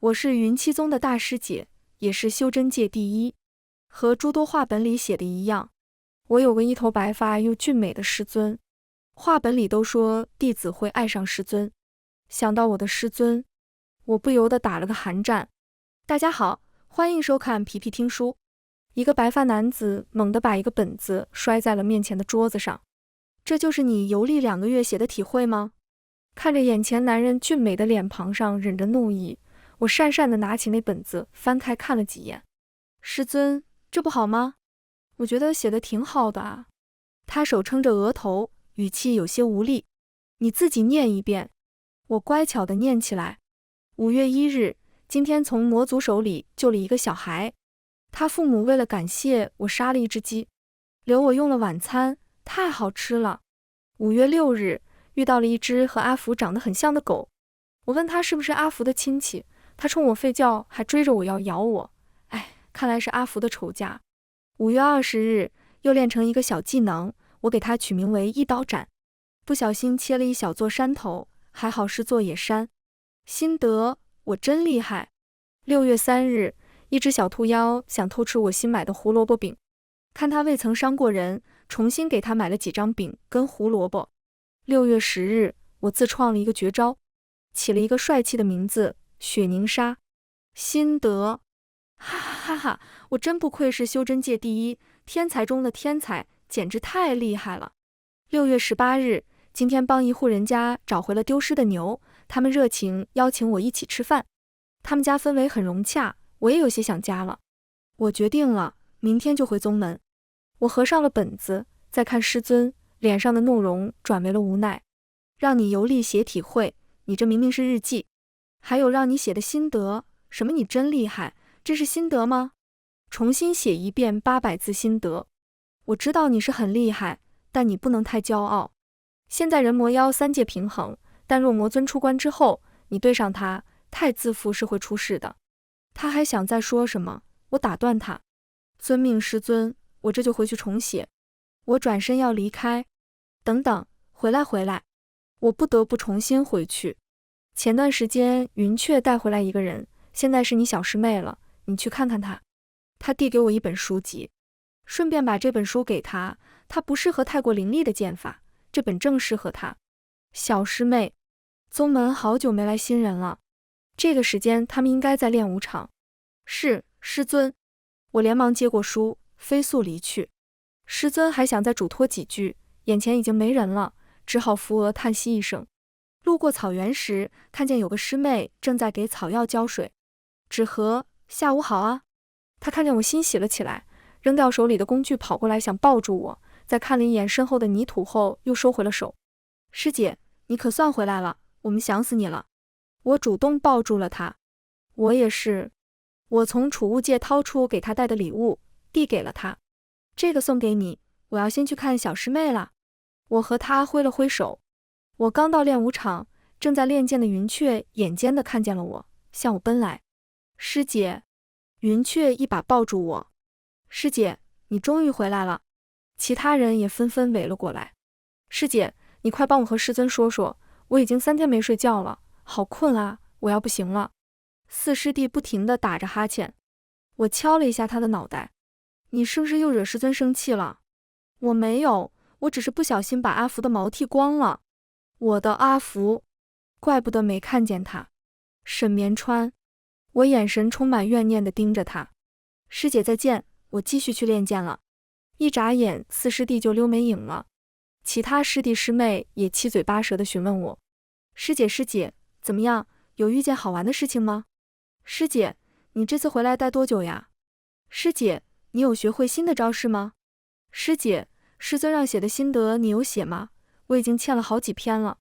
我是云七宗的大师姐，也是修真界第一。和诸多画本里写的一样，我有个一头白发又俊美的师尊。画本里都说弟子会爱上师尊，想到我的师尊，我不由得打了个寒战。大家好，欢迎收看皮皮听书。一个白发男子猛地把一个本子摔在了面前的桌子上。这就是你游历2个月写的体会吗？看着眼前男人俊美的脸庞上忍着怒意，我讪讪地拿起那本子翻开看了几眼。师尊，这不好吗？我觉得写的挺好的啊。他手撑着额头，语气有些无力。你自己念一遍。我乖巧地念起来。5月1日，今天从魔族手里救了一个小孩，他父母为了感谢我杀了一只鸡，留我用了晚餐，太好吃了。5月6日，遇到了一只和阿福长得很像的狗，我问他是不是阿福的亲戚，他冲我吠叫，还追着我要咬我。哎，看来是阿福的仇家。5月20日，又练成一个小技能，我给他取名为一刀斩，不小心切了一小座山头，还好是座野山。心得，我真厉害。6月3日，一只小兔妖想偷吃我新买的胡萝卜饼，看他未曾伤过人，重新给他买了几张饼跟胡萝卜。6月10日，我自创了一个绝招，起了一个帅气的名字，雪凝沙。心得，哈哈哈哈，我真不愧是修真界第一，天才中的天才，简直太厉害了。6月18日，今天帮一户人家找回了丢失的牛，他们热情邀请我一起吃饭，他们家氛围很融洽，我也有些想家了。我决定了，明天就回宗门。我合上了本子，再看师尊，脸上的怒容转为了无奈。让你游历写体会，你这明明是日记。还有让你写的心得，什么你真厉害，这是心得吗？重新写一遍800字心得。我知道你是很厉害，但你不能太骄傲。现在人魔妖3界平衡，但若魔尊出关之后，你对上他，太自负是会出事的。他还想再说什么，我打断他。遵命师尊，我这就回去重写。我转身要离开。等等，回来。我不得不重新回去。前段时间云雀带回来一个人，现在是你小师妹了，你去看看她。他递给我一本书籍，顺便把这本书给他。他不适合太过凌厉的剑法，这本正适合他。小师妹，宗门好久没来新人了，这个时间他们应该在练武场。是，师尊。我连忙接过书，飞速离去。师尊还想再嘱托几句，眼前已经没人了，只好扶额叹息一声。路过草原时，看见有个师妹正在给草药浇水。纸盒，下午好啊。她看见我欣喜了起来，扔掉手里的工具跑过来想抱住我，在看了一眼身后的泥土后又收回了手。师姐，你可算回来了，我们想死你了。我主动抱住了她。我也是。我从储物界掏出给她带的礼物，递给了她。这个送给你，我要先去看小师妹了。我和她挥了挥手。我刚到练武场，正在练剑的云雀眼尖地看见了我，向我奔来。师姐。云雀一把抱住我。师姐，你终于回来了。其他人也纷纷围了过来。师姐，你快帮我和师尊说说，我已经3天没睡觉了，好困啊，我要不行了。4师弟不停地打着哈欠。我敲了一下他的脑袋。你是不是又惹师尊生气了？我没有，我只是不小心把阿福的毛剃光了。我的阿福，怪不得没看见他。沈绵川。我眼神充满怨念地盯着他。师姐再见，我继续去练剑了。一眨眼，4师弟就溜没影了。其他师弟师妹也七嘴八舌地询问我。师姐，怎么样，有遇见好玩的事情吗？师姐，你这次回来待多久呀？师姐，你有学会新的招式吗？师姐，师尊让写的心得你有写吗？我已经欠了好几篇了。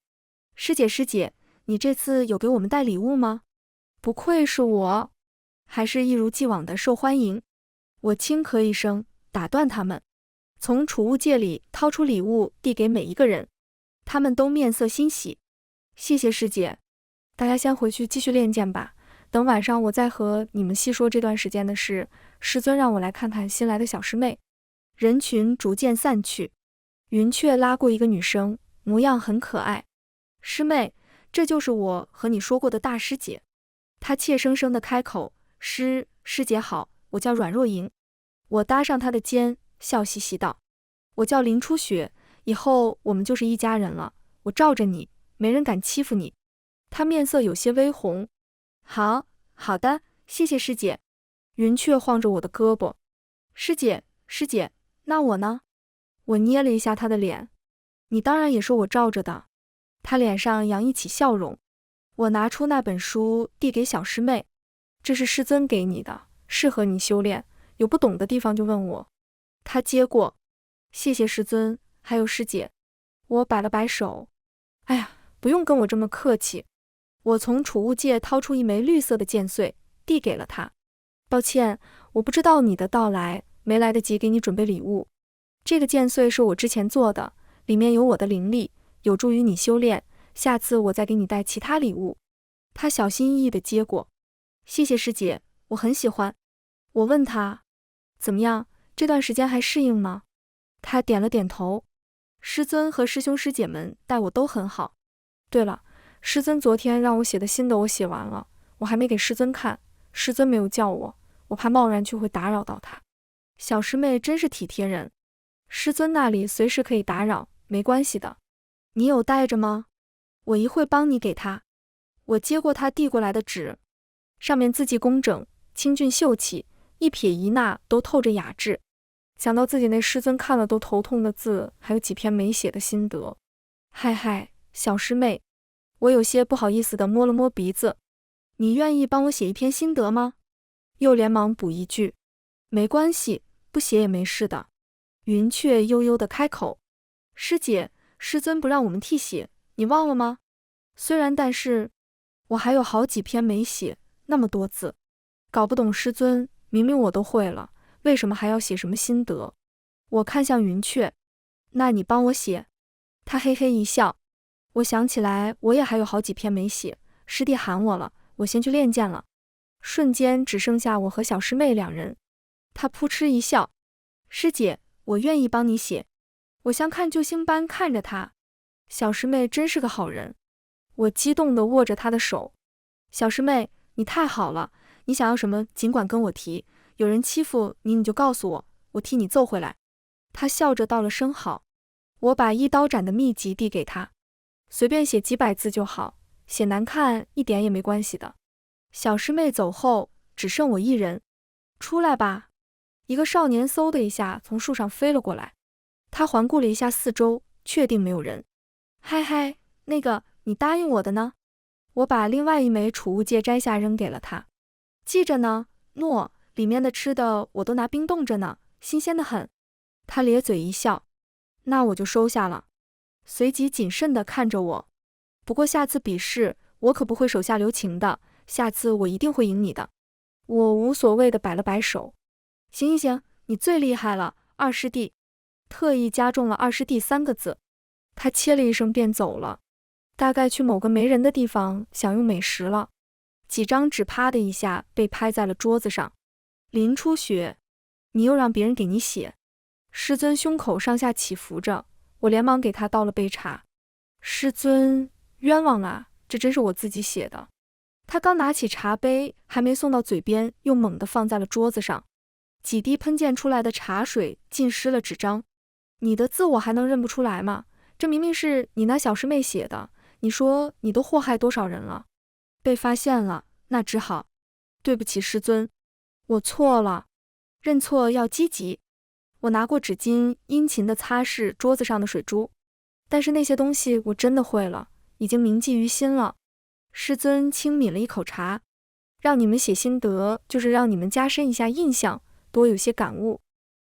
师姐，你这次有给我们带礼物吗？不愧是我，还是一如既往的受欢迎。我轻咳一声，打断他们，从储物戒里掏出礼物递给每一个人。他们都面色欣喜。谢谢师姐，大家先回去继续练剑吧，等晚上我再和你们细说这段时间的事。师尊让我来看看新来的小师妹。人群逐渐散去，云雀拉过一个女生，模样很可爱。师妹，这就是我和你说过的大师姐。他怯生生地开口，师姐好，我叫阮若莹。我搭上他的肩，笑嘻嘻道，我叫林初雪，以后我们就是一家人了，我罩着你，没人敢欺负你。他面色有些微红。好的，谢谢师姐。云雀晃着我的胳膊，师姐，那我呢？我捏了一下他的脸，你当然也是我罩着的。他脸上洋溢起笑容。我拿出那本书递给小师妹，这是师尊给你的，适合你修炼，有不懂的地方就问我。他接过，谢谢师尊，还有师姐。我摆了摆手，哎呀，不用跟我这么客气。我从储物戒掏出一枚绿色的剑穗，递给了他。抱歉，我不知道你的到来，没来得及给你准备礼物。这个剑穗是我之前做的，里面有我的灵力，有助于你修炼，下次我再给你带其他礼物。他小心翼翼地接过，谢谢师姐，我很喜欢。我问他，怎么样，这段时间还适应吗？他点了点头，师尊和师兄师姐们待我都很好。对了，师尊昨天让我写的心得我写完了，我还没给师尊看，师尊没有叫我，我怕贸然去会打扰到他。小师妹真是体贴人，师尊那里随时可以打扰，没关系的。你有带着吗？我一会帮你给他。我接过他递过来的纸，上面字迹工整，清俊秀气，一撇一捺都透着雅致。想到自己那师尊看了都头痛的字，还有几篇没写的心得。嗨，小师妹，我有些不好意思地摸了摸鼻子。你愿意帮我写一篇心得吗？又连忙补一句，没关系，不写也没事的。云雀悠悠地开口，师姐，师尊不让我们替写，你忘了吗？虽然，但是我还有好几篇没写，那么多字，搞不懂师尊，明明我都会了，为什么还要写什么心得？我看向云雀，那你帮我写。他嘿嘿一笑，我想起来我也还有好几篇没写，师弟喊我了，我先去练剑了。瞬间只剩下我和小师妹两人。他扑哧一笑，师姐，我愿意帮你写。我像看救星般看着他，小师妹真是个好人。我激动地握着她的手，小师妹，你太好了，你想要什么尽管跟我提，有人欺负你你就告诉我，我替你揍回来。她笑着道了声好。我把一刀斩的秘籍递给她，随便写几百字就好，写难看一点也没关系的。小师妹走后，只剩我一人。出来吧。一个少年嗖的一下从树上飞了过来，他环顾了一下四周，确定没有人。嗨，那个，你答应我的呢？我把另外一枚储物戒摘下扔给了他。记着呢，诺，里面的吃的我都拿冰冻着呢，新鲜的很。他咧嘴一笑，那我就收下了。随即谨慎地看着我，不过下次比试我可不会手下留情的，下次我一定会赢你的。我无所谓地摆了摆手。行，你最厉害了，二师弟。特意加重了二师弟3个字。他切了一声便走了，大概去某个没人的地方享用美食了。几张纸啪的一下被拍在了桌子上。林初雪，你又让别人给你写。师尊胸口上下起伏着，我连忙给他倒了杯茶。师尊，冤枉啊，这真是我自己写的。他刚拿起茶杯，还没送到嘴边，又猛地放在了桌子上，几滴喷溅出来的茶水浸湿了纸张。你的字我还能认不出来吗？这明明是你那小师妹写的，你说你都祸害多少人了？被发现了，那只好。对不起师尊，我错了。认错要积极。我拿过纸巾，殷勤地擦拭桌子上的水珠。但是那些东西我真的会了，已经铭记于心了。师尊轻抿了一口茶，让你们写心得，就是让你们加深一下印象，多有些感悟。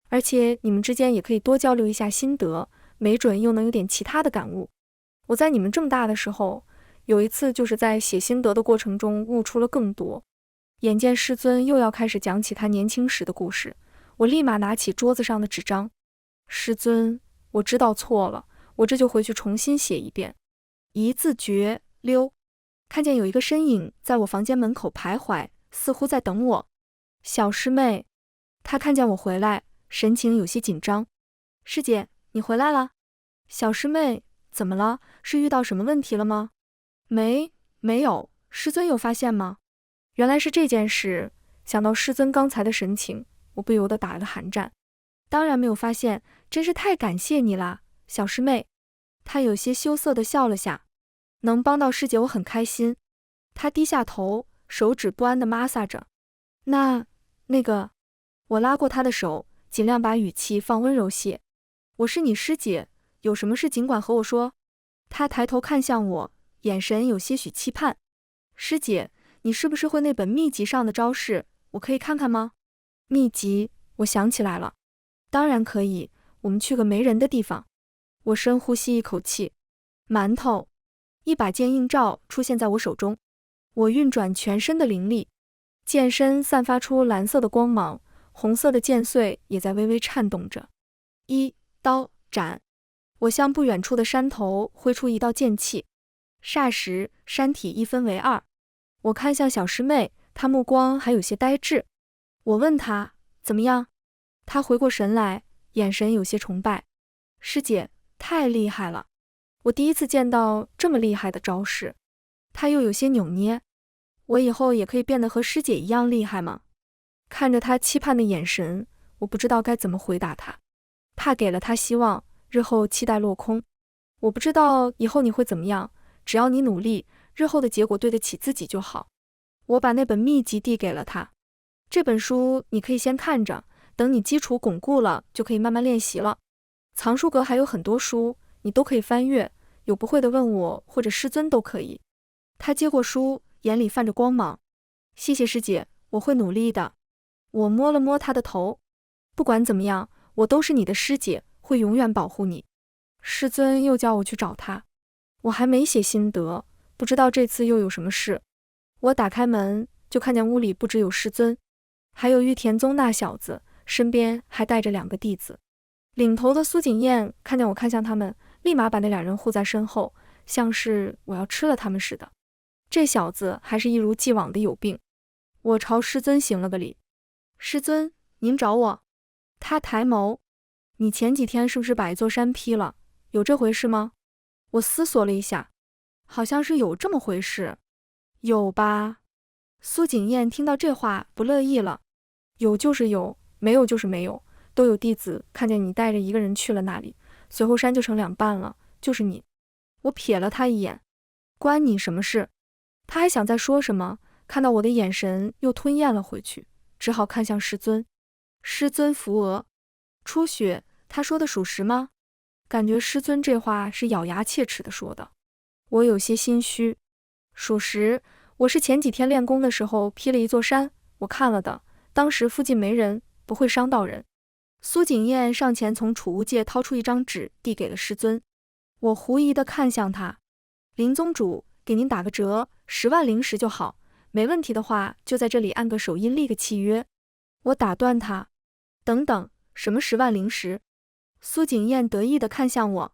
而且你们之间也可以多交流一下心得，没准又能有点其他的感悟。我在你们这么大的时候，有一次就是在写心得的过程中悟出了更多。眼见师尊又要开始讲起他年轻时的故事，我立马拿起桌子上的纸张。师尊，我知道错了，我这就回去重新写一遍。一字诀溜。看见有一个身影在我房间门口徘徊，似乎在等我。小师妹。她看见我回来，神情有些紧张。师姐，你回来了。小师妹，怎么了？是遇到什么问题了吗？没有，师尊有发现吗？原来是这件事，想到师尊刚才的神情，我不由得打了个寒战。当然没有发现，真是太感谢你啦，小师妹。她有些羞涩地笑了下，能帮到师姐我很开心。她低下头，手指不安地摩挲着。那个，我拉过她的手，尽量把语气放温柔些。我是你师姐，有什么事尽管和我说。她抬头看向我，眼神有些许期盼。师姐，你是不是会那本秘籍上的招式？我可以看看吗？秘籍，我想起来了。当然可以，我们去个没人的地方。我深呼吸一口气。馒头，一把剑映照出现在我手中。我运转全身的灵力，剑身散发出蓝色的光芒，红色的剑穗也在微微颤动着。一刀斩。我向不远处的山头挥出一道剑气，霎时山体一分为二。我看向小师妹，她目光还有些呆滞。我问她怎么样，她回过神来，眼神有些崇拜。师姐，太厉害了，我第一次见到这么厉害的招式。她又有些扭捏，我以后也可以变得和师姐一样厉害吗？看着她期盼的眼神，我不知道该怎么回答她，怕给了她希望，日后期待落空。我不知道以后你会怎么样，只要你努力，日后的结果对得起自己就好。我把那本秘籍递给了她，这本书你可以先看着，等你基础巩固了，就可以慢慢练习了。藏书阁还有很多书，你都可以翻阅，有不会的问我或者师尊都可以。她接过书，眼里泛着光芒。谢谢师姐，我会努力的。我摸了摸她的头，不管怎么样，我都是你的师姐，会永远保护你。师尊又叫我去找他，我还没写心得，不知道这次又有什么事。我打开门，就看见屋里不只有师尊，还有玉田宗那小子，身边还带着2个弟子。领头的苏锦燕看见我看向他们，立马把那2人护在身后，像是我要吃了他们似的。这小子还是一如既往的有病。我朝师尊行了个礼。师尊，您找我？他抬眸，你前几天是不是把一座山劈了？有这回事吗？我思索了一下，好像是有这么回事。有吧？苏锦燕听到这话不乐意了。有就是有，没有就是没有，都有弟子看见你带着一个人去了那里，随后山就成2半了，就是你。我瞥了他一眼，关你什么事？他还想再说什么，看到我的眼神又吞咽了回去，只好看向师尊。师尊扶额。出血，他说的属实吗？感觉师尊这话是咬牙切齿的说的。我有些心虚。属实，我是前几天练功的时候劈了一座山，我看了的，当时附近没人，不会伤到人。苏锦燕上前从储物戒掏出一张纸，递给了师尊。我狐疑地看向他。林宗主，给您打个折，10万灵石就好，没问题的话就在这里按个手印立个契约。我打断他，等等，什么10万灵石？苏锦燕得意地看向我。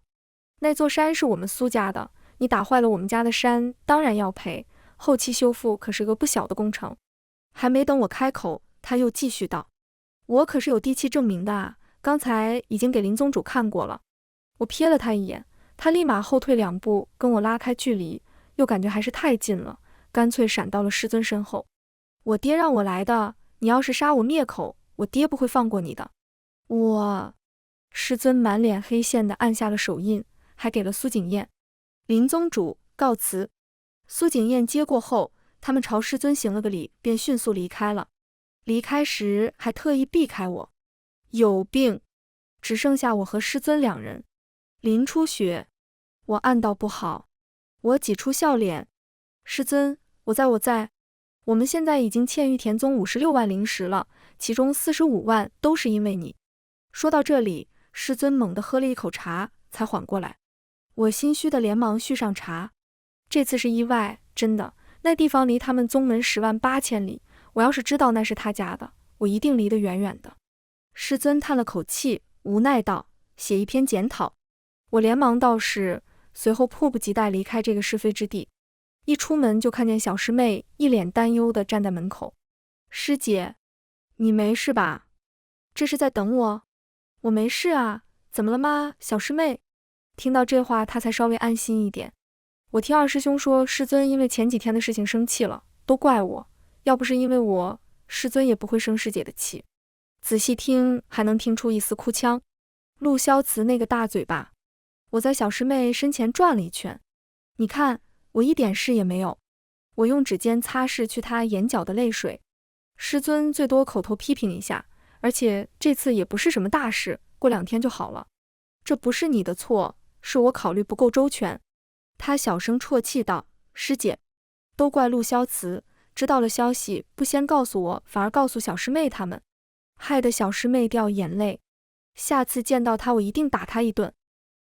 那座山是我们苏家的，你打坏了我们家的山，当然要赔，后期修复可是个不小的工程。还没等我开口，他又继续道，我可是有地契证明的啊，刚才已经给林宗主看过了。我瞥了他一眼，他立马后退2步，跟我拉开距离，又感觉还是太近了，干脆闪到了师尊身后。我爹让我来的，你要是杀我灭口，我爹不会放过你的。师尊满脸黑线的按下了手印，还给了苏锦燕。林宗主，告辞。苏锦燕接过后，他们朝师尊行了个礼，便迅速离开了。离开时还特意避开我。有病。只剩下我和师尊2人。林初雪，我暗道不好。我挤出笑脸。师尊，我在。我们现在已经欠玉田宗56万灵石了，其中45万都是因为你。说到这里，师尊猛地喝了一口茶，才缓过来。我心虚的连忙续上茶。这次是意外，真的，那地方离他们宗门10万8千里，我要是知道那是他家的，我一定离得远远的。师尊叹了口气，无奈道，写一篇检讨。我连忙道是，随后迫不及待离开这个是非之地。一出门就看见小师妹一脸担忧地站在门口。师姐，你没事吧？这是在等我？我没事啊，怎么了吗，小师妹？听到这话，她才稍微安心一点。我听二师兄说，师尊因为前几天的事情生气了，都怪我，要不是因为我，师尊也不会生师姐的气。仔细听，还能听出一丝哭腔。陆萧慈那个大嘴巴，我在小师妹身前转了一圈。你看，我一点事也没有。我用指尖擦拭去她眼角的泪水。师尊最多口头批评一下，而且这次也不是什么大事，过2天就好了。这不是你的错，是我考虑不够周全。他小声啜泣道：师姐，都怪陆萧慈，知道了消息不先告诉我，反而告诉小师妹他们，害得小师妹掉眼泪。下次见到他，我一定打他一顿。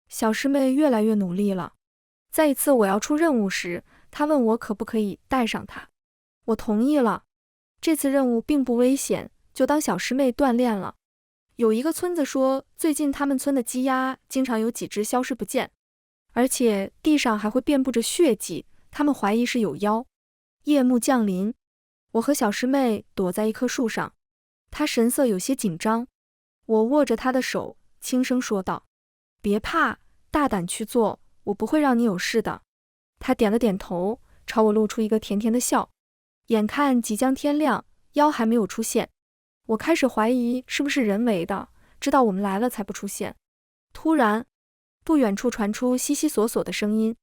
小师妹越来越努力了。再一次我要出任务时，他问我可不可以带上他，我同意了。这次任务并不危险，就当小师妹锻炼了。有一个村子说，最近他们村的鸡鸭经常有几只消失不见，而且地上还会遍布着血迹，他们怀疑是有妖。夜幕降临，我和小师妹躲在一棵树上，她神色有些紧张。我握着她的手，轻声说道：别怕，大胆去做，我不会让你有事的。她点了点头，朝我露出一个甜甜的笑。眼看即将天亮，妖还没有出现，我开始怀疑是不是人为的，知道我们来了才不出现。突然，不远处传出悉悉索索的声音，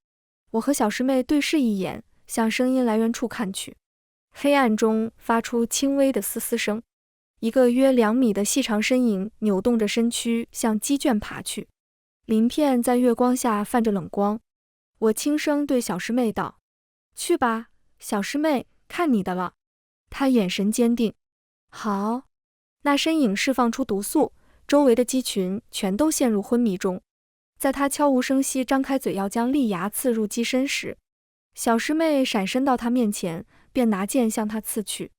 我和小师妹对视一眼，向声音来源处看去。黑暗中发出轻微的嘶嘶声，一个约2米的细长身影扭动着身躯向鸡圈爬去，鳞片在月光下泛着冷光。我轻声对小师妹道：去吧，小师妹，看你的了。她眼神坚定。好。那身影释放出毒素，周围的鸡群全都陷入昏迷中。在她悄无声息张开嘴要将利牙刺入鸡身时，小师妹闪身到她面前，便拿剑向她刺去。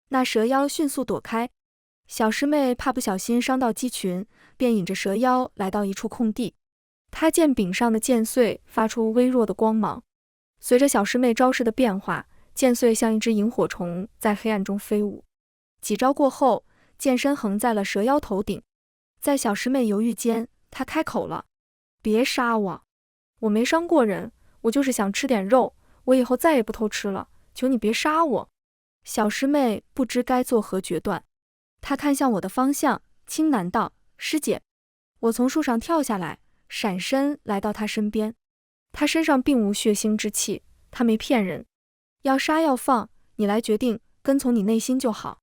那蛇妖迅速躲开，小师妹怕不小心伤到鸡群，便引着蛇妖来到一处空地。她剑柄上的剑穗发出微弱的光芒，随着小师妹招式的变化，剑穗像一只萤火虫在黑暗中飞舞。几招过后，剑身横在了蛇妖头顶。在小师妹犹豫间，她开口了：别杀我，我没伤过人，我就是想吃点肉，我以后再也不偷吃了，求你别杀我。小师妹不知该作何决断，她看向我的方向，轻喃道：师姐。我从树上跳下来，闪身来到她身边。她身上并无血腥之气，她没骗人，要杀要放，你来决定，跟从你内心就好。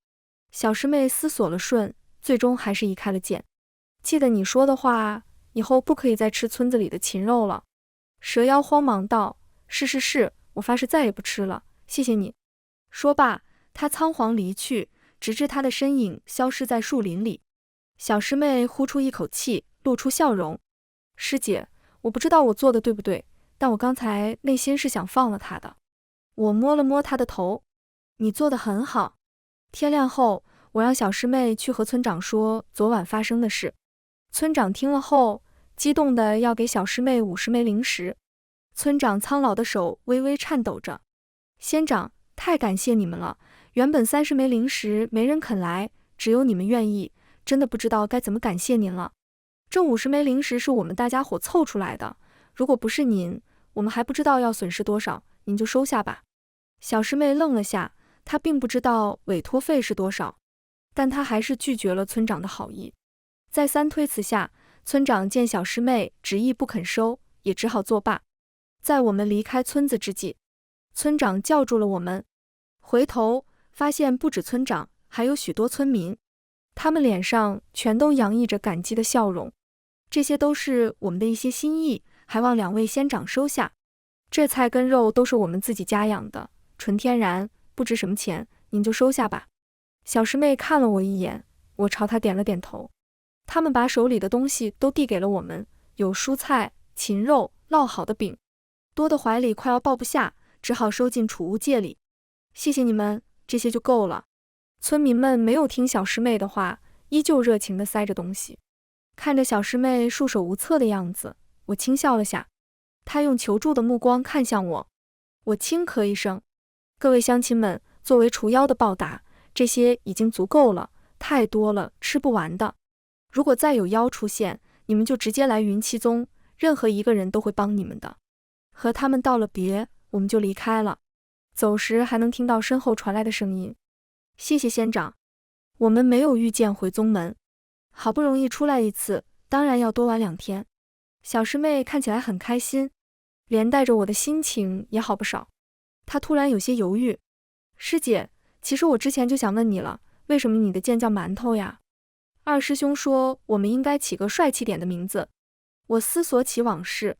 小师妹思索了瞬，最终还是移开了剑。记得你说的话，以后不可以再吃村子里的禽肉了。蛇妖慌忙道：是，我发誓再也不吃了，谢谢你。说罢，他仓皇离去，直至他的身影消失在树林里。小师妹呼出一口气，露出笑容：师姐，我不知道我做的对不对，但我刚才内心是想放了他的。我摸了摸他的头：你做得很好。天亮后，我让小师妹去和村长说昨晚发生的事。村长听了后，激动的要给小师妹50枚灵石。村长苍老的手微微颤抖着：仙长，太感谢你们了，原本30枚灵石没人肯来，只有你们愿意，真的不知道该怎么感谢您了。这50枚灵石是我们大家伙凑出来的，如果不是您，我们还不知道要损失多少，您就收下吧。小师妹愣了下，她并不知道委托费是多少，但她还是拒绝了村长的好意。再三推辞下，村长见小师妹执意不肯收，也只好作罢。在我们离开村子之际，村长叫住了我们，回头发现不止村长，还有许多村民，他们脸上全都洋溢着感激的笑容。这些都是我们的一些心意，还望2位仙长收下。这菜跟肉都是我们自己家养的，纯天然，不值什么钱，您就收下吧。小师妹看了我一眼，我朝她点了点头。他们把手里的东西都递给了我们，有蔬菜、禽肉、烙好的饼，多的怀里快要抱不下，只好收进储物戒里。谢谢你们，这些就够了。村民们没有听小师妹的话，依旧热情地塞着东西。看着小师妹束手无策的样子，我轻笑了下。她用求助的目光看向我，我轻咳一声：各位乡亲们，作为除妖的报答，这些已经足够了，太多了，吃不完的。如果再有妖出现，你们就直接来云栖宗，任何一个人都会帮你们的。和他们道了别，我们就离开了。走时还能听到身后传来的声音：谢谢仙长。我们没有遇见回宗门，好不容易出来一次，当然要多玩2天。小师妹看起来很开心，连带着我的心情也好不少。她突然有些犹豫，师姐，其实我之前就想问你了，为什么你的剑叫馒头呀？二师兄说我们应该起个帅气点的名字。我思索起往事，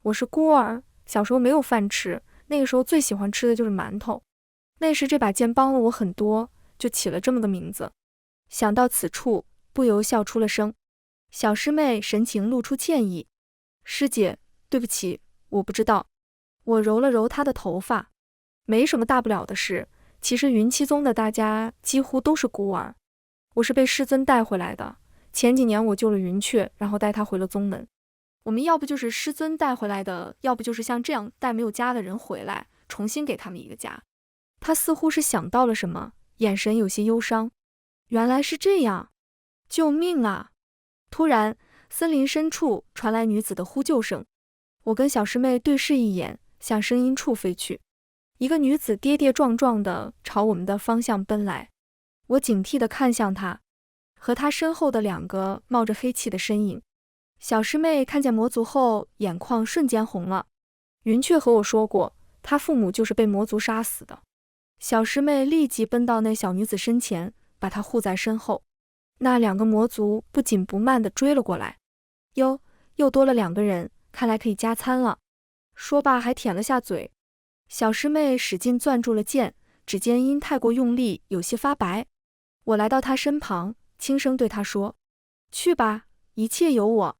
我是孤儿，小时候没有饭吃，那个时候最喜欢吃的就是馒头。那时这把剑帮了我很多，就起了这么个名字。想到此处，不由笑出了声。小师妹神情露出歉意，师姐，对不起，我不知道。我揉了揉她的头发，没什么大不了的事，其实云栖宗的大家几乎都是孤儿。我是被师尊带回来的，前几年我救了云雀，然后带他回了宗门。我们要不就是师尊带回来的，要不就是像这样带没有家的人回来，重新给他们一个家。他似乎是想到了什么，眼神有些忧伤。原来是这样，救命啊！突然，森林深处传来女子的呼救声。我跟小师妹对视一眼，向声音处飞去。一个女子跌跌撞撞地朝我们的方向奔来。我警惕地看向她，和她身后的2个冒着黑气的身影。小师妹看见魔族后，眼眶瞬间红了。云雀和我说过，她父母就是被魔族杀死的。小师妹立即奔到那小女子身前，把她护在身后。那2个魔族不紧不慢地追了过来。哟，又多了2个人，看来可以加餐了。说罢还舔了下嘴。小师妹使劲攥住了剑，指尖因太过用力有些发白。我来到她身旁，轻声对她说：去吧，一切有我。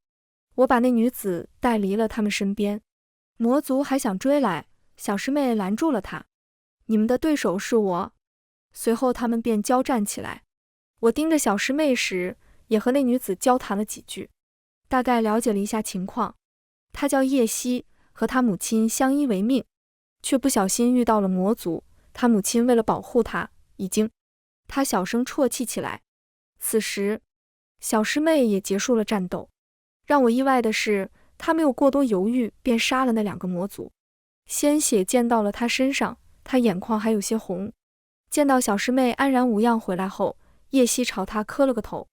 我把那女子带离了他们身边。魔族还想追来，小师妹拦住了他。你们的对手是我。随后他们便交战起来。我盯着小师妹时，也和那女子交谈了几句，大概了解了一下情况。她叫叶希，和她母亲相依为命，却不小心遇到了魔族。她母亲为了保护她，她小声啜泣起来。此时，小师妹也结束了战斗。让我意外的是，她没有过多犹豫，便杀了那2个魔族。鲜血溅到了她身上，她眼眶还有些红。见到小师妹安然无恙回来后，叶希朝她磕了个头：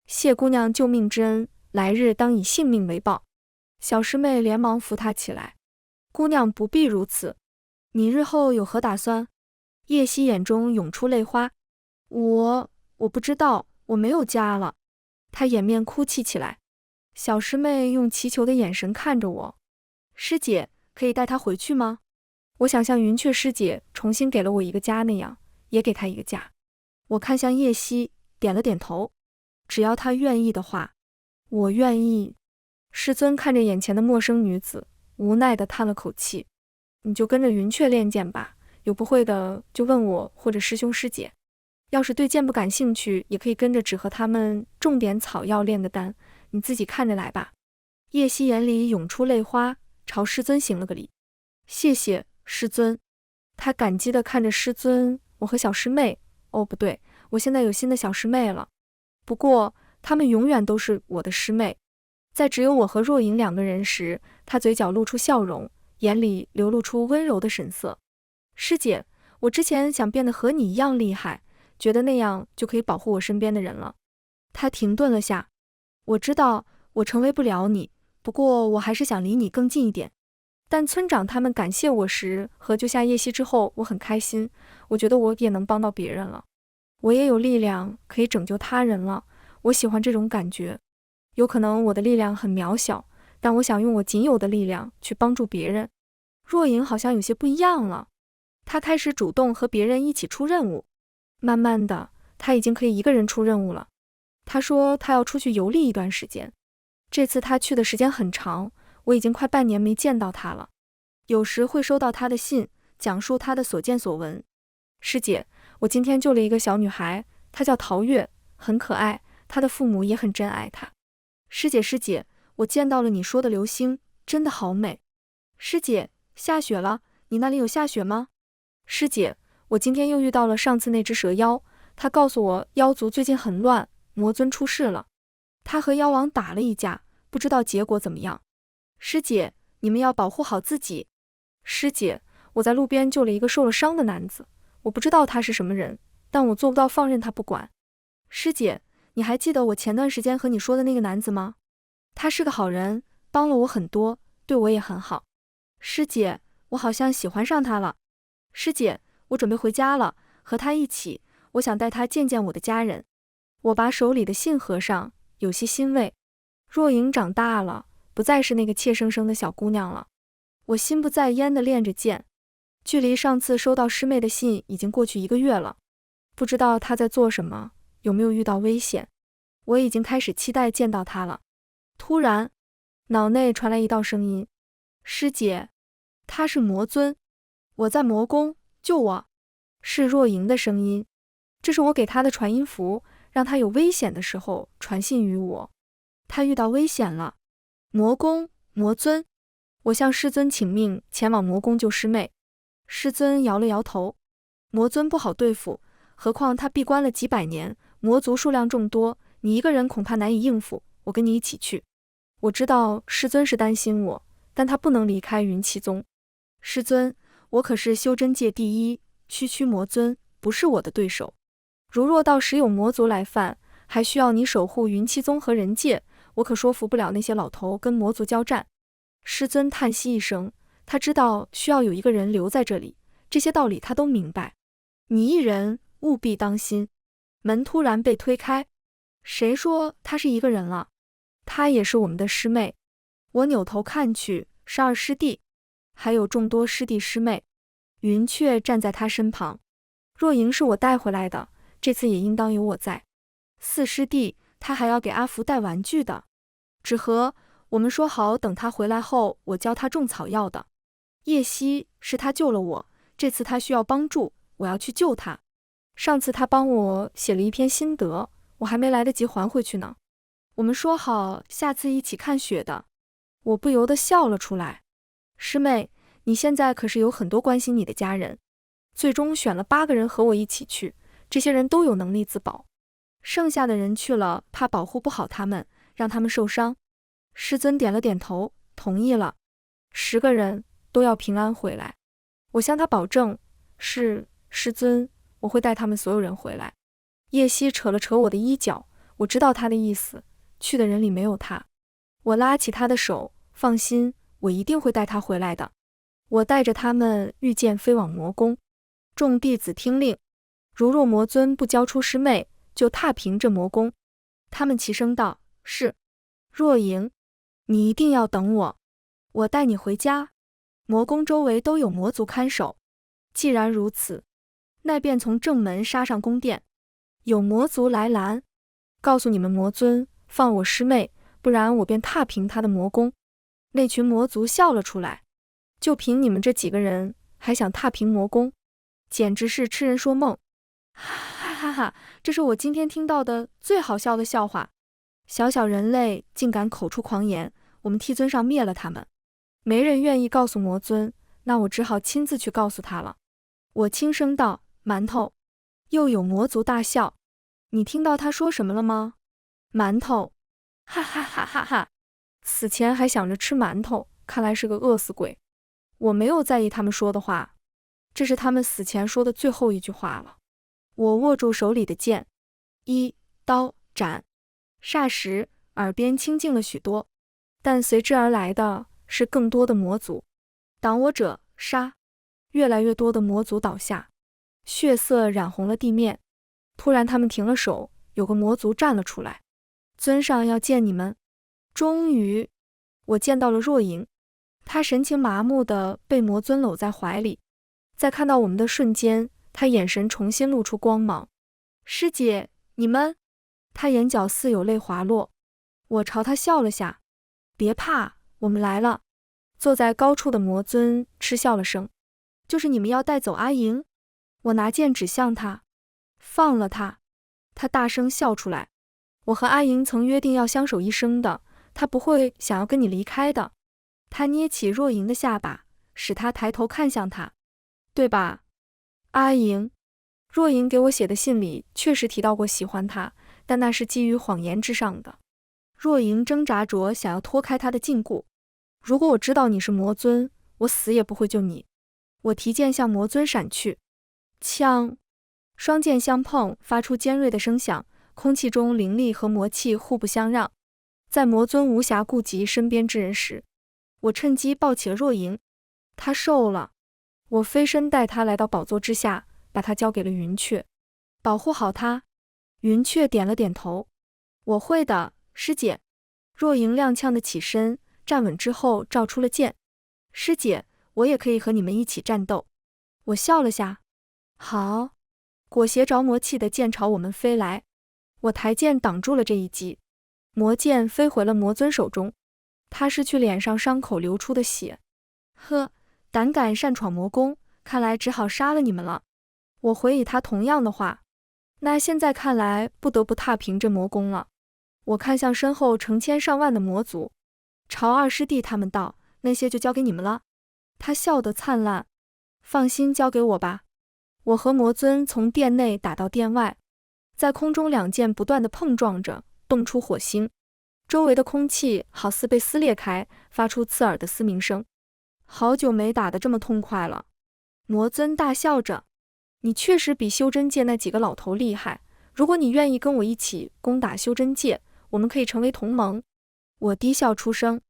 谢姑娘救命之恩，来日当以性命为报。小师妹连忙扶她起来：姑娘不必如此，你日后有何打算？叶希眼中涌出泪花：我不知道，我没有家了。她掩面哭泣起来。小师妹用祈求的眼神看着我：师姐，可以带她回去吗？我想像云雀师姐重新给了我一个家那样，也给她一个家。我看向叶希，点了点头。只要她愿意的话，我愿意。师尊看着眼前的陌生女子，无奈地叹了口气：你就跟着云雀练剑吧，有不会的就问我或者师兄师姐。要是对剑不感兴趣，也可以跟着只和他们种点草药炼个丹，你自己看着来吧。叶希眼里涌出泪花，朝师尊行了个礼：谢谢师尊。他感激地看着师尊，我和小师妹，哦不对，我现在有新的小师妹了。不过她们永远都是我的师妹。在只有我和若隐2个人时，他嘴角露出笑容，眼里流露出温柔的神色。师姐，我之前想变得和你一样厉害，觉得那样就可以保护我身边的人了。他停顿了下：我知道我成为不了你，不过我还是想离你更近一点。但村长他们感谢我时和救下叶希之后，我很开心，我觉得我也能帮到别人了，我也有力量可以拯救他人了，我喜欢这种感觉。有可能我的力量很渺小，但我想用我仅有的力量去帮助别人。若隐好像有些不一样了，他开始主动和别人一起出任务。慢慢的，他已经可以一个人出任务了。他说他要出去游历一段时间。这次他去的时间很长，我已经快半年没见到他了。有时会收到他的信，讲述他的所见所闻。师姐，我今天救了一个小女孩，她叫陶月，很可爱，她的父母也很珍爱她。师姐，我见到了你说的流星，真的好美。师姐，下雪了，你那里有下雪吗？师姐，我今天又遇到了上次那只蛇妖，他告诉我妖族最近很乱，魔尊出事了。他和妖王打了一架，不知道结果怎么样。师姐，你们要保护好自己。师姐，我在路边救了一个受了伤的男子，我不知道他是什么人，但我做不到放任他不管。师姐，你还记得我前段时间和你说的那个男子吗？他是个好人，帮了我很多，对我也很好。师姐，我好像喜欢上他了。师姐，我准备回家了，和他一起，我想带他见见我的家人。我把手里的信合上，有些欣慰。若莹长大了，不再是那个怯生生的小姑娘了。我心不在焉地练着剑。距离上次收到师妹的信已经过去1个月了，不知道她在做什么，有没有遇到危险。我已经开始期待见到她了。突然，脑内传来一道声音：师姐，他是魔尊，我在魔宫，救我。是若莹的声音，这是我给她的传音符，让她有危险的时候传信于我。她遇到危险了。魔宫，魔尊。我向师尊请命前往魔宫救师妹。师尊摇了摇头，魔尊不好对付，何况他闭关了几百年，魔族数量众多，你一个人恐怕难以应付，我跟你一起去。我知道师尊是担心我，但他不能离开云气宗。师尊，我可是修真界第一，区区魔尊不是我的对手。如若到时有魔族来犯，还需要你守护云气宗和人界，我可说服不了那些老头跟魔族交战。师尊叹息一声，他知道需要有一个人留在这里，这些道理他都明白。你一人务必当心。门突然被推开，谁说他是一个人了？她也是我们的师妹。我扭头看去，是二师弟，还有众多师弟师妹。云雀站在他身旁。若莹是我带回来的，这次也应当有我在。四师弟，他还要给阿福带玩具的。纸盒，我们说好等他回来后，我教他种草药的。叶希是他救了我，这次他需要帮助，我要去救他。上次他帮我写了一篇心得，我还没来得及还回去呢。我们说好下次一起看雪的。我不由得笑了出来。师妹，你现在可是有很多关心你的家人。最终选了8个人和我一起去，这些人都有能力自保，剩下的人去了，怕保护不好他们，让他们受伤。师尊点了点头，同意了。10个人都要平安回来。我向他保证，是，师尊，我会带他们所有人回来。叶希扯了扯我的衣角，我知道他的意思，去的人里没有他。我拉起他的手，放心，我一定会带他回来的。我带着他们御剑飞往魔宫。众弟子听令，如若魔尊不交出师妹，就踏平这魔宫。他们齐声道：是。若莹，你一定要等我，我带你回家。魔宫周围都有魔族看守，既然如此，那便从正门杀上宫殿。有魔族来拦，告诉你们魔尊放我师妹，不然我便踏平他的魔宫。那群魔族笑了出来，就凭你们这几个人，还想踏平魔宫？简直是痴人说梦！哈哈哈，这是我今天听到的最好笑的笑话。小小人类竟敢口出狂言，我们替尊上灭了他们。没人愿意告诉魔尊，那我只好亲自去告诉他了。我轻声道：馒头。又有魔族大笑。你听到他说什么了吗？馒头。哈哈哈哈哈！死前还想着吃馒头，看来是个饿死鬼。我没有在意他们说的话，这是他们死前说的最后一句话了。我握住手里的剑，一刀斩。霎时，耳边清静了许多，但随之而来的是更多的魔族。挡我者，杀！越来越多的魔族倒下，血色染红了地面。突然，他们停了手，有个魔族站了出来：尊上要见你们。终于，我见到了若莹，她神情麻木地被魔尊搂在怀里。在看到我们的瞬间，她眼神重新露出光芒。师姐，你们……她眼角似有泪滑落。我朝她笑了下，别怕，我们来了。坐在高处的魔尊嗤笑了声，就是你们要带走阿莹？我拿剑指向他，放了他。他大声笑出来。我和阿莹曾约定要相守一生的，他不会想要跟你离开的。他捏起若莹的下巴，使她抬头看向他，对吧？阿莹。若莹给我写的信里确实提到过喜欢他，但那是基于谎言之上的。若莹挣扎着想要脱开他的禁锢。如果我知道你是魔尊，我死也不会救你。我提剑向魔尊闪去。枪！双剑相碰，发出尖锐的声响，空气中灵力和魔气互不相让。在魔尊无暇顾及身边之人时，我趁机抱起了若莹。她瘦了，我飞身带她来到宝座之下，把她交给了云雀。保护好她。云雀点了点头。我会的，师姐。若莹踉跄地起身，站稳之后照出了剑。师姐，我也可以和你们一起战斗。我笑了下。好。裹挟着魔气的剑朝我们飞来，我抬剑挡住了这一击。魔剑飞回了魔尊手中，他失去脸上伤口流出的血。呵，胆敢擅闯魔宫，看来只好杀了你们了。我回以他同样的话。那现在看来不得不踏平这魔宫了。我看向身后成千上万的魔族，朝二师弟他们道：那些就交给你们了。他笑得灿烂。放心，交给我吧。我和魔尊从殿内打到殿外，在空中两剑不断地碰撞着，动出火星，周围的空气好似被撕裂开，发出刺耳的嘶鸣声。好久没打得这么痛快了。魔尊大笑着，你确实比修真界那几个老头厉害，如果你愿意跟我一起攻打修真界，我们可以成为同盟。我低笑出声，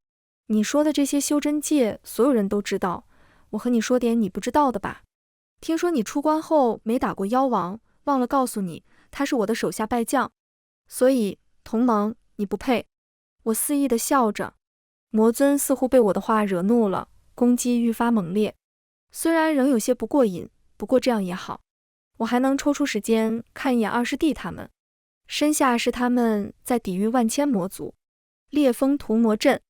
你说的这些修真界所有人都知道，我和你说点你不知道的吧。听说你出关后没打过妖王，忘了告诉你，他是我的手下败将，所以同盟你不配。我肆意地笑着。魔尊似乎被我的话惹怒了，攻击愈发猛烈。虽然仍有些不过瘾，不过这样也好，我还能抽出时间看一眼二师弟他们。身下是他们在抵御万千魔族。烈风屠魔阵。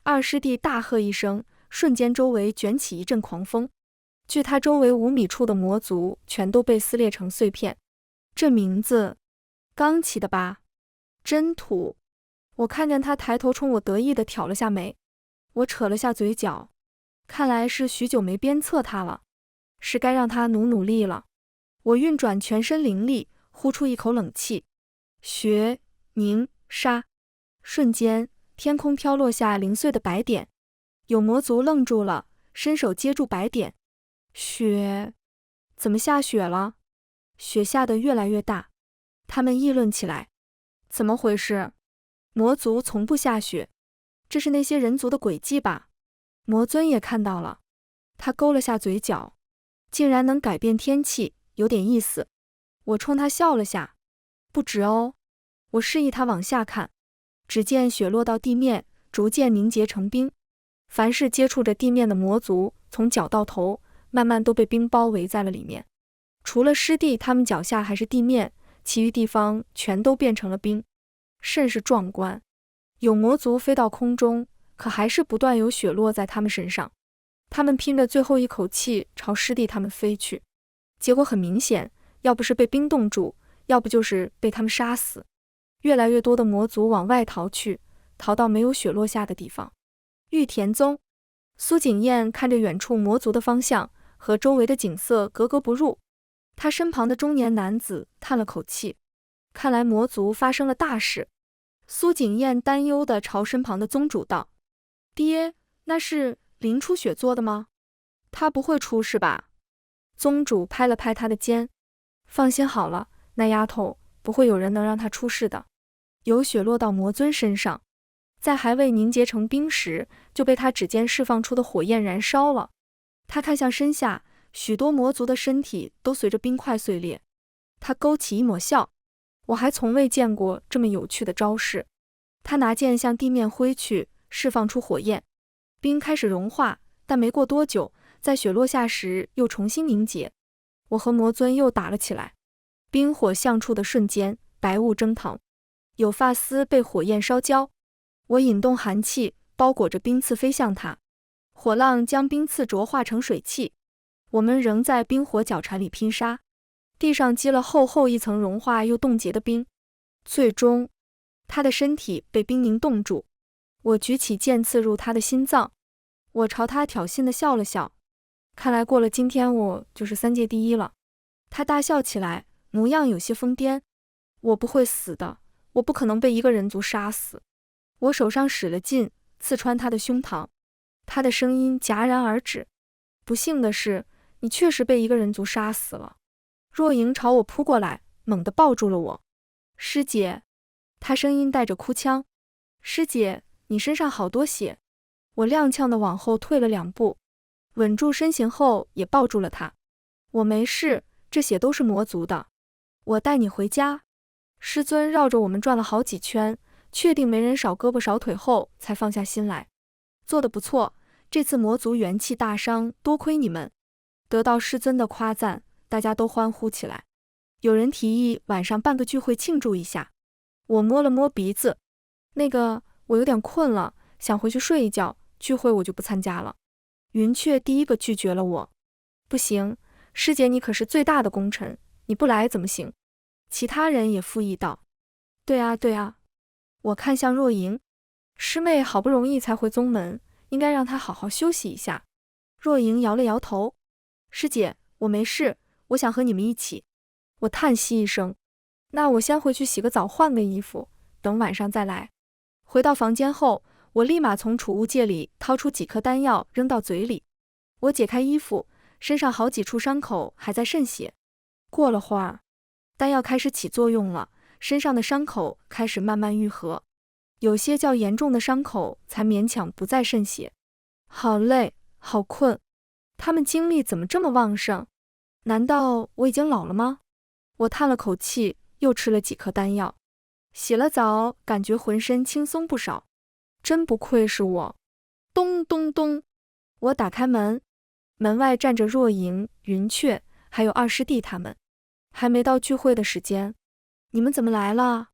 二师弟大喝一声，瞬间周围卷起一阵狂风。距他周围5米处的魔族全都被撕裂成碎片。这名字刚起的吧？真土。我看见他抬头冲我得意地挑了下眉。我扯了下嘴角，看来是许久没鞭策他了，是该让他努力了。我运转全身灵力，呼出一口冷气。雪凝沙。瞬间天空飘落下零碎的白点，有魔族愣住了，伸手接住白点。雪，怎么下雪了？雪下得越来越大，他们议论起来。怎么回事？魔族从不下雪，这是那些人族的诡计吧？魔尊也看到了，他勾了下嘴角，竟然能改变天气，有点意思。我冲他笑了下。不止哦。我示意他往下看，只见雪落到地面，逐渐凝结成冰。凡是接触着地面的魔族，从脚到头慢慢都被冰包围在了里面，除了师弟他们脚下还是地面，其余地方全都变成了冰，甚是壮观。有魔族飞到空中，可还是不断有雪落在他们身上。他们拼着最后一口气朝师弟他们飞去，结果很明显，要不是被冰冻住，要不就是被他们杀死。越来越多的魔族往外逃去，逃到没有雪落下的地方。玉田宗。苏景燕看着远处魔族的方向，和周围的景色格格不入。他身旁的中年男子叹了口气，看来魔族发生了大事。苏景燕担忧地朝身旁的宗主道：爹，那是林初雪做的吗？他不会出事吧？宗主拍了拍他的肩，放心好了，那丫头不会有人能让她出事的。有雪落到魔尊身上，在还未凝结成冰时，就被他指尖释放出的火焰燃烧了。他看向身下，许多魔族的身体都随着冰块碎裂。他勾起一抹笑，我还从未见过这么有趣的招式。他拿剑向地面挥去，释放出火焰，冰开始融化，但没过多久，在雪落下时又重新凝结。我和魔尊又打了起来，冰火相触的瞬间，白雾蒸腾，有发丝被火焰烧焦。我引动寒气，包裹着冰刺飞向他，火浪将冰刺浊化成水汽。我们仍在冰火绞缠里拼杀，地上积了厚厚一层融化又冻结的冰。最终，他的身体被冰凝冻住。我举起剑刺入他的心脏。我朝他挑衅地笑了笑，看来过了今天我就是3界第一了。他大笑起来，模样有些疯癫。我不会死的，我不可能被一个人族杀死。我手上使了劲，刺穿他的胸膛。他的声音戛然而止。不幸的是，你确实被一个人族杀死了。若莹朝我扑过来，猛地抱住了我。师姐，她声音带着哭腔。师姐，你身上好多血。我踉跄地往后退了2步，稳住身形后也抱住了她。我没事，这血都是魔族的。我带你回家。师尊绕着我们转了好几圈，确定没人少胳膊少腿后，才放下心来。做得不错，这次魔族元气大伤，多亏你们。得到师尊的夸赞，大家都欢呼起来。有人提议晚上办个聚会庆祝一下。我摸了摸鼻子，我有点困了，想回去睡一觉，聚会我就不参加了。云雀第一个拒绝了我。不行，师姐你可是最大的功臣，你不来怎么行？其他人也附议道。对啊。我看向若莹，师妹好不容易才回宗门，应该让她好好休息一下。若莹摇了摇头。师姐，我没事，我想和你们一起。我叹息一声，那我先回去洗个澡换个衣服，等晚上再来。回到房间后，我立马从储物戒里掏出几颗丹药扔到嘴里。我解开衣服，身上好几处伤口还在渗血。过了会儿，丹药开始起作用了，身上的伤口开始慢慢愈合，有些较严重的伤口才勉强不再渗血。好累，好困，他们精力怎么这么旺盛？难道我已经老了吗？我叹了口气，又吃了几颗丹药。洗了澡，感觉浑身轻松不少，真不愧是我。咚咚咚，我打开门，门外站着若莹、云雀，还有二师弟他们。还没到聚会的时间，你们怎么来了？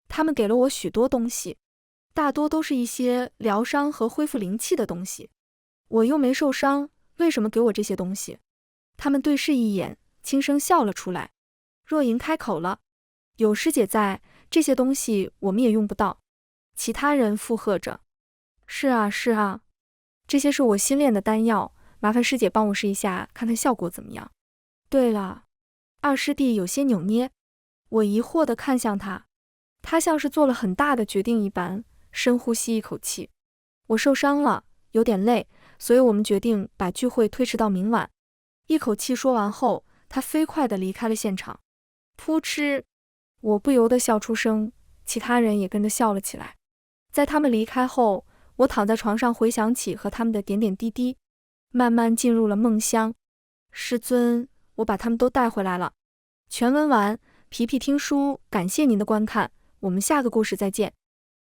他们给了我许多东西，大多都是一些疗伤和恢复灵气的东西。我又没受伤，为什么给我这些东西？他们对视一眼，轻声笑了出来。若莹开口了，有师姐在，这些东西我们也用不到。其他人附和着，是啊，这些是我新炼的丹药，麻烦师姐帮我试一下，看看效果怎么样。对了，二师弟有些扭捏，我疑惑地看向他，他像是做了很大的决定一般，深呼吸一口气。我受伤了，有点累，所以我们决定把聚会推迟到明晚。一口气说完后，他飞快地离开了现场。噗嗤，我不由得笑出声，其他人也跟着笑了起来。在他们离开后，我躺在床上回想起和他们的点点滴滴，慢慢进入了梦乡。师尊，我把他们都带回来了。全文完，皮皮听书，感谢您的观看，我们下个故事再见。